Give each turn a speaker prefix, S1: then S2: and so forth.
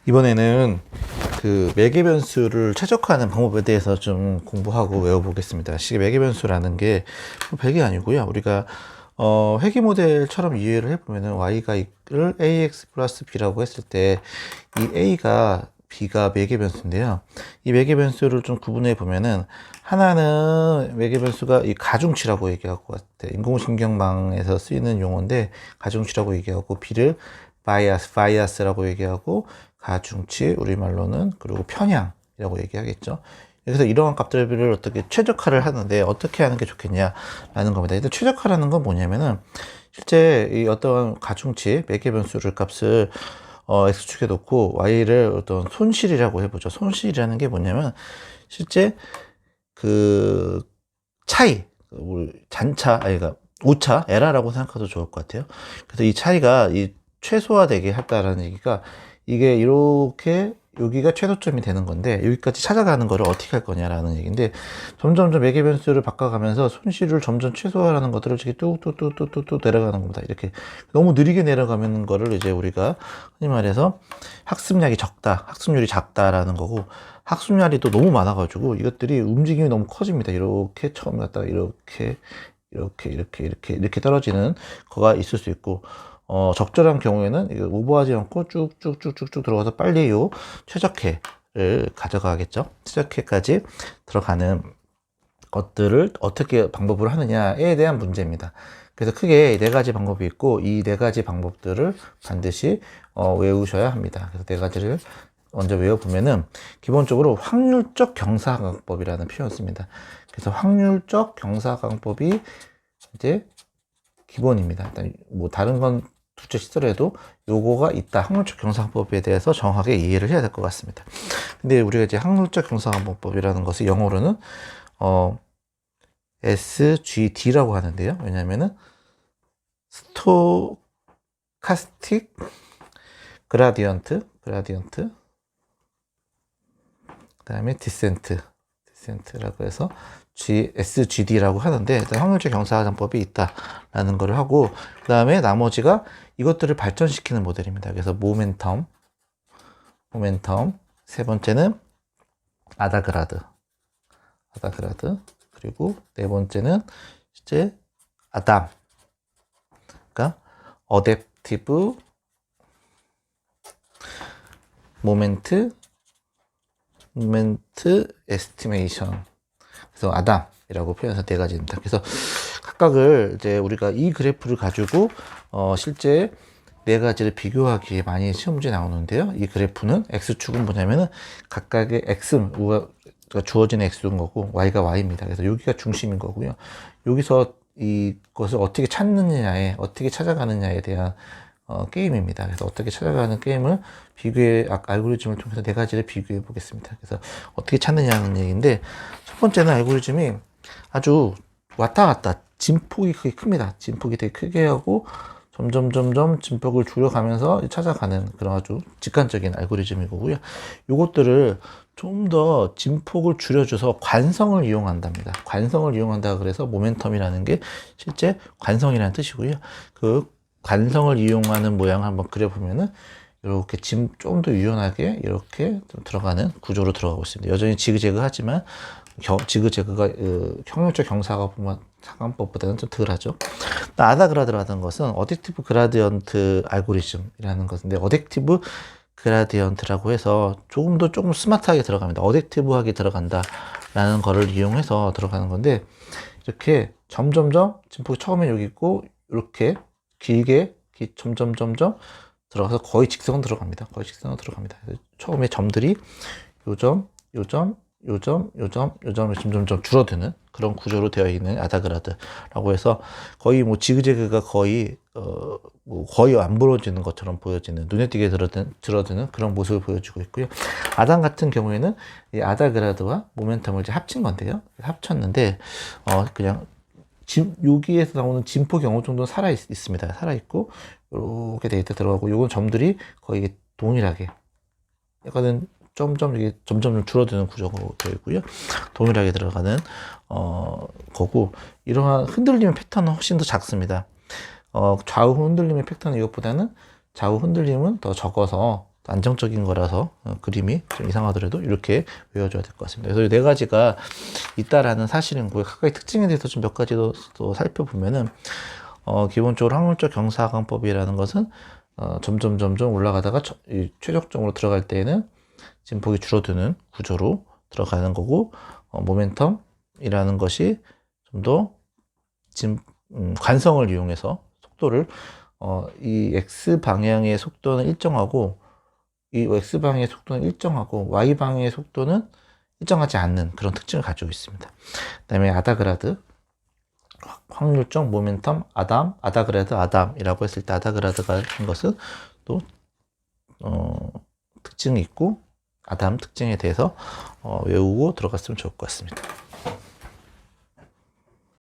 S1: 이번에는 그 매개 변수를 최적화하는 방법에 대해서 좀 공부하고 외워보겠습니다. 시계 매개 변수라는 게 별게 아니고요. 우리가 회귀 모델처럼 이해를 해보면은 y를 ax 플러스 b라고 했을 때 이 a가 b가 매개 변수인데요. 이 매개 변수를 좀 구분해 보면은 하나는 매개 변수가 이 가중치라고 얘기하고 같아요. 인공신경망에서 쓰이는 용어인데 가중치라고 얘기하고 b를 바이아스라고 얘기하고 가중치 우리말로는 그리고 편향이라고 얘기하겠죠. 그래서 이러한 값들을 어떻게 최적화를 하는데 어떻게 하는 게 좋겠냐라는 겁니다. 일단 최적화라는 건 뭐냐면은 실제 이 어떤 가중치 매개 변수를 값을 x축에 놓고 y를 어떤 손실이라고 해보죠. 손실이라는 게 뭐냐면 실제 그 차이, 우리 잔차, 그러니까 오차, 에라라고 생각해도 좋을 것 같아요. 그래서 이 차이가 이 최소화되게 했다라는 얘기가 이게 이렇게 여기가 최소점이 되는 건데 여기까지 찾아가는 거를 어떻게 할 거냐라는 얘기인데 점점점 매개 변수를 바꿔가면서 손실을 점점 최소화하는 것들을 이렇게 뚝뚝뚝뚝뚝 내려가는 겁니다. 이렇게 너무 느리게 내려가는 거를 이제 우리가 흔히 말해서 학습량이 적다, 학습률이 작다라는 거고 학습량이 또 너무 많아가지고 이것들이 움직임이 너무 커집니다. 이렇게 처음 갔다가 이렇게 떨어지는 거가 있을 수 있고 적절한 경우에는 이거 오버하지 않고 쭉쭉쭉쭉쭉 들어가서 빨리 요 최적회를 가져가겠죠. 최적회까지 들어가는 것들을 어떻게 방법을 하느냐에 대한 문제입니다. 그래서 크게 네 가지 방법이 있고 이 네 가지 방법들을 반드시 외우셔야 합니다. 그래서 네 가지를 먼저 외워보면은 기본적으로 확률적 경사강법이라는 표현을 씁니다. 그래서 확률적 경사강법이 이제 기본입니다. 일단 뭐 다른 건 둘째 시더라도 요거가 있다. 확률적 경사강법에 대해서 정확하게 이해를 해야 될 것 같습니다. 근데 우리가 이제 확률적 경사강법이라는 것을 영어로는 SGD라고 하는데요. 왜냐면은 스토카스틱 그라디언트 그 다음에 디센트라고 해서 SGD라고 하는데 일단 확률적 경사장법이 있다라는 것을 하고 그 다음에 나머지가 이것들을 발전시키는 모델입니다. 그래서 모멘텀 세 번째는 아다그라드 그리고 네 번째는 이제 아담 그러니까 어댑티브 모멘트 에스티메이션 그래서 아담이라고 표현해서 네 가지입니다. 그래서 각각을 이제 우리가 이 그래프를 가지고 실제 네 가지를 비교하기에 많이 시험 문제 나오는데요. 이 그래프는 x축은 뭐냐면은 각각의 x가 주어진 x인 거고 y가 y입니다. 그래서 여기가 중심인 거고요. 여기서 이것을 어떻게 찾느냐에 어떻게 찾아가느냐에 대한 게임입니다. 그래서 어떻게 찾아가는 게임을 알고리즘을 통해서 네 가지를 비교해 보겠습니다. 그래서 어떻게 찾느냐는 얘기인데 첫 번째는 알고리즘이 아주 왔다 갔다 진폭이 크게 큽니다. 진폭이 되게 크게 하고 점점 진폭을 줄여가면서 찾아가는 그런 아주 직관적인 알고리즘이고요. 요것들을 좀 더 진폭을 줄여줘서 관성을 이용한답니다. 관성을 이용한다 그래서 모멘텀이라는 게 실제 관성이라는 뜻이고요. 그 관성을 이용하는 모양을 한번 그려보면은 이렇게 좀 더 유연하게 이렇게 좀 들어가는 구조로 들어가고 있습니다. 여전히 지그재그하지만 지그재그가 확률적 경사강법보다는 좀 덜하죠. 아다그라드라는 것은 어댑티브 그라디언트 알고리즘이라는 것인데 어댑티브 그라디언트라고 해서 조금 스마트하게 들어갑니다. 어댑티브하게 들어간다라는 거를 이용해서 들어가는 건데 이렇게 점점점 진폭이 처음에 여기 있고 이렇게 길게 점점 들어가서 거의 직선으로 들어갑니다. 처음에 점들이 요점으로 점점 줄어드는 그런 구조로 되어 있는 아다그라드라고 해서 거의 뭐 지그재그가 거의 거의 안 부러지는 것처럼 보여지는 눈에 띄게 줄어드는 그런 모습을 보여주고 있고요. 아담 같은 경우에는 이 아다그라드와 모멘텀을 이제 합친 건데요. 합쳤는데 그냥 여기에서 나오는 진폭이 어느 정도 있습니다. 살아있고, 이렇게 데이터 들어가고, 요건 점들이 거의 동일하게, 약간은 이게 점점 줄어드는 구조가 되어 있고요. 동일하게 들어가는, 거고, 이러한 흔들림의 패턴은 훨씬 더 작습니다. 좌우 흔들림의 패턴은 이것보다는 좌우 흔들림은 더 적어서, 안정적인 거라서 그림이 좀 이상하더라도 이렇게 외워줘야 될 것 같습니다. 그래서 이 네 가지가 있다라는 사실이고 각각의 특징에 대해서 좀 몇 가지 더 살펴보면은 기본적으로 확률적 경사각법이라는 것은 점점 올라가다가 최종적으로 들어갈 때에는 진폭이 줄어드는 구조로 들어가는 거고 모멘텀이라는 것이 좀 더 관성을 이용해서 속도를 이 x 방향의 속도는 일정하고 이 x 방향의 속도는 일정하고 y 방향의 속도는 일정하지 않는 그런 특징을 가지고 있습니다. 그다음에 아다그라드 확률적 모멘텀 아다그라드 아담이라고 했을 때 아다그라드가 한 것은 또 특징이 있고 아담 특징에 대해서 외우고 들어갔으면 좋을 것 같습니다.